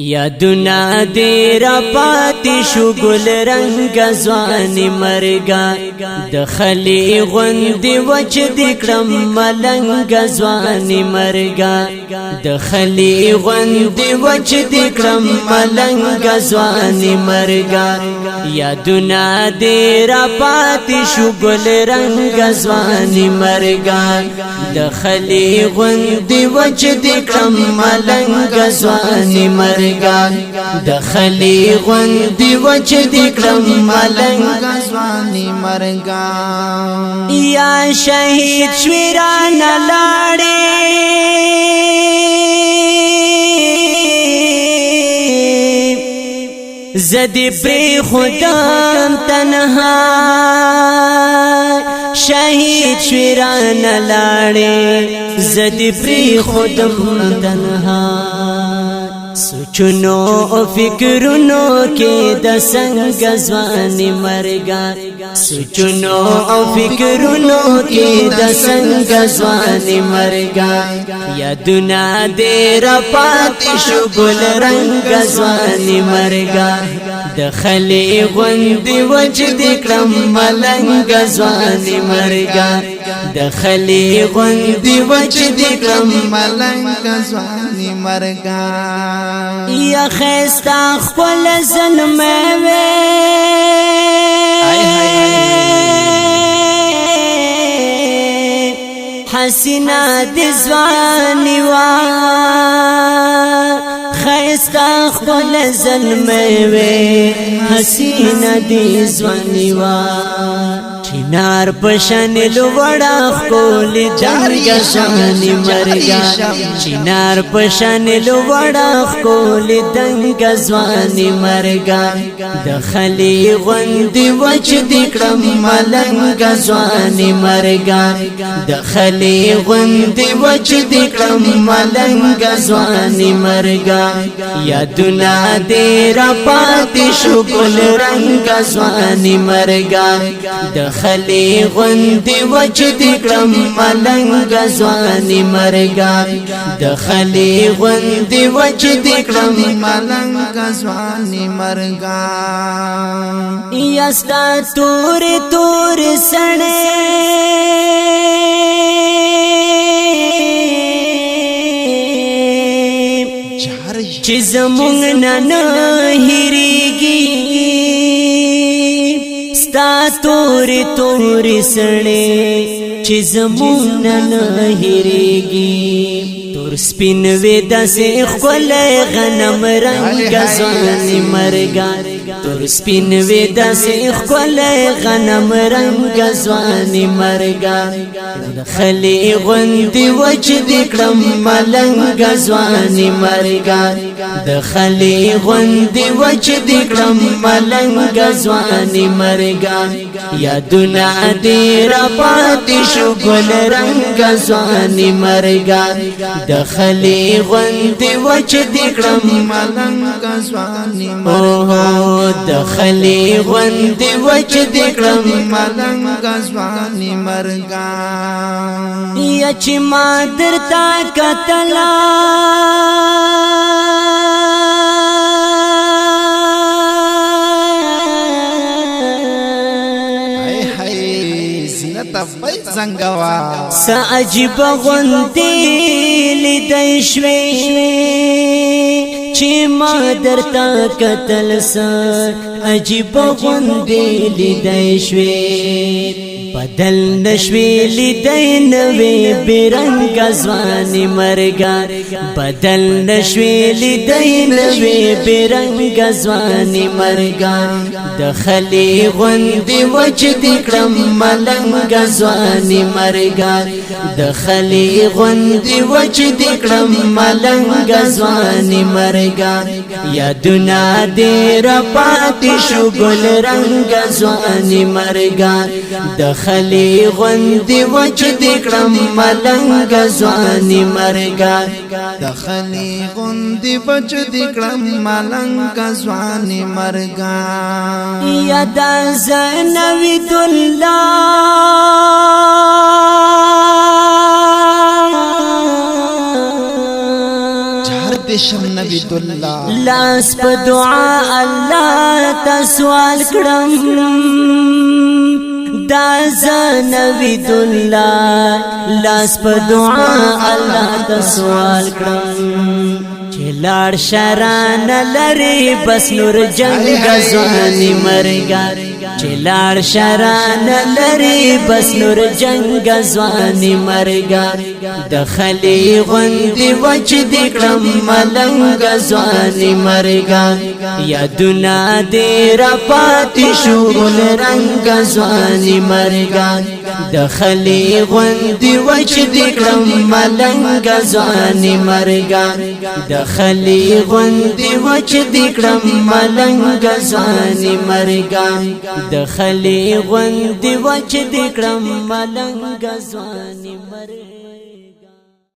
یادنا دیر پاتی شو گل رنگ زوانی مرگا دخلی غندی وچ دکرم ملنگ زوانی مرگا دخلی غندی وچ دکرم ملنگ زوانی مرگا یادنا دیر پاتی شو گل رنگ زوانی مرگا دخلی غندی وچ دکرم ملنگ زوانی مرگا دخلی غندی وچ دکرم ملنگ زوانی مرگا یا شهید شویران لاړې زدی پری خودم تنها شهید شویران لاړې زدی پری خودم تنها سوچونو او فکرونو کې د څنګه ځواني مرګا سوچونو او فکرونو کې د څنګه ځواني مرګا یادونه دې را پاتې شو ګل رنگ ځواني مرګا د خلی غوندې وجد کړم ملنګ ځواني مرګا د خلی غوندې وجد کړم ملنګ ځواني مرګا یا خستا خپل زلمه حسینا د ځواني وا خستا خپل زلمه حسینا د ځواني وا چنار پشن لوړا خول جنگ شانی مرگا چنار پشن لوړا خول دنگ زوانی مرگا دخلی غندی وچ دکرم ملنگ زوانی مرگا دخلی غندی وچ دکرم ملنگ زوانی مرگا یادنا دیر پاتی شو گل رنگ زوانی مرگا دخلی غندی وچ دکرم ملنگ زوانی مرگا دخلی غندی وچ دکرم ملنگ زوانی مرگا یستا تور تور سنے چیز مونگ نانا ہیریگی ستا توری توری سڑے چیز مون نہ ہیریگی تور سپین ویدا سے خل غنم رنگ زوانی مرگا تور سپین ویدا سے خل غنم رنگ زوانی مرگا خلی غندی وچ دکرم ملنگ زوانی مرگا دخلی غندی وچ دکرم ملنگ زوانی مرگا یادنا دیر پاتی شو گل رنگ زوانی مرگا دخلی غندی وچ دکرم ملنگ زوانی مرگا دخلی غندی وچ دکرم ملنگ زوانی مرگا یا چی مادر تا کتلا زنگوا سعجب غندی لیدای شوی چی مادر تا قتل سر عجیب غندی لیدای شوی بدل نشوی لیدای نوی برنگ زوانی مرگا بدل نشوی لیدای نوی برنگ زوانی مرگا دخلی غندی وچ دکرم ملنگ زوانی مرگا دخلی غندی وچ دکرم ملنگ زوانی مرگا یادنا دیر پاتی شو گل رنگ زوانی مرگا دخلی غندی وچ دکرم ملنگ زوانی مرگا دخلی غندی وچ دکرم ملنگ زوانی مرگا یادا زنوی دلہ شم نبی الله لاس په دعا الله ته سوال کړم دا نبی الله لاس په دعا الله ته سوال کړم چې لاړ شران لري بس نور جنگ غزوانی مرګا چې لاړ شران لري بس نور جنگ غزوانی مرګا د خلی غوندي وچ دکړم ملنګ غزوانی مرګا یادونه دې را پاتې شو رنگ غزوانی مرګا د خلی غوندي وچ دکړم ملنګ غزوانی مرګا د خلی غوندي وچ دکړم ملنګ غزوانی مرګا د خلی غوندي وچ دکړم ملنګ غزوانی مرګا